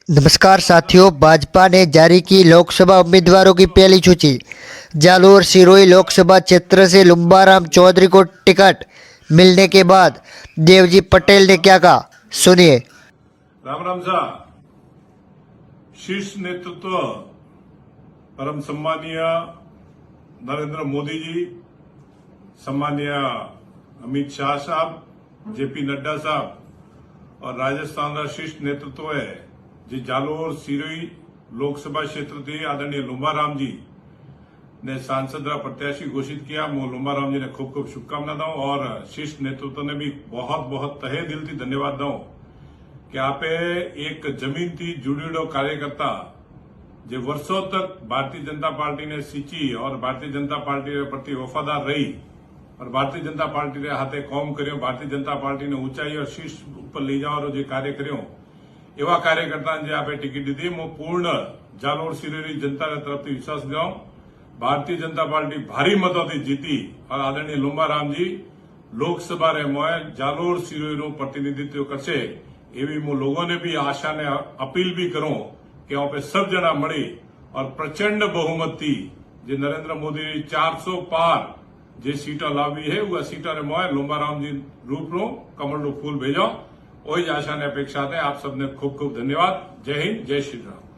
नमस्कार साथियों, भाजपा ने जारी की लोकसभा उम्मीदवारों की पहली सूची। जालोर सिरोही लोकसभा क्षेत्र से लुम्बाराम चौधरी को टिकट मिलने के बाद देवजी पटेल ने क्या कहा, सुनिए। राम राम सा शीर्ष नेतृत्व परम सम्मानीय नरेंद्र मोदी जी, सम्मानीय अमित शाह साहब, जेपी नड्डा साहब और राजस्थान का शीर्ष नेतृत्व है जी जालोर सिरोही लोकसभा क्षेत्र थी आदरणीय लुम्बाराम जी ने सांसद प्रत्याशी घोषित किया। मैं लुम्बाराम जी ने खूब खूब शुभकामना दूं और शीर्ष नेतृत्व ने भी बहुत बहुत तहे दिल थी धन्यवाद दूं कि आप एक जमीन थी जुड़ीड़ो कार्यकर्ता जो वर्षों तक भारतीय जनता पार्टी ने सींची और भारतीय जनता पार्टी के प्रति वफादार रही और भारतीय जनता पार्टी के हाथे काम कर्यो, भारतीय जनता पार्टी ने ऊंचाई और शीर्ष पर ले जावानो जो कार्य कर्यो एवं कार्यकर्ता ने आपे टिकट दी। मैं पूर्ण जालोर सिरोही जनता के तरफ विश्वास दिलाऊं, भारतीय जनता पार्टी भारी मतों से जीती और आदरणीय लुम्बाराम जी लोकसभा रे में जालोर सिरोही नु प्रतिनिधित्व करशे एवी मैं लोगों ने भी आशा ने अपील भी करूं कि वहां पे सब जना मળી और प्रचंड बहुमत थी जे नरेंद्र मोदी 400 पार जे सीटा लावी है वह सीटा रे मैं लुम्बाराम जी रूप नो कमल नु फूल भेजो। वही आशा ने अपेक्षा है। आप सबने खूब खूब धन्यवाद। जय हिंद, जय श्री राम।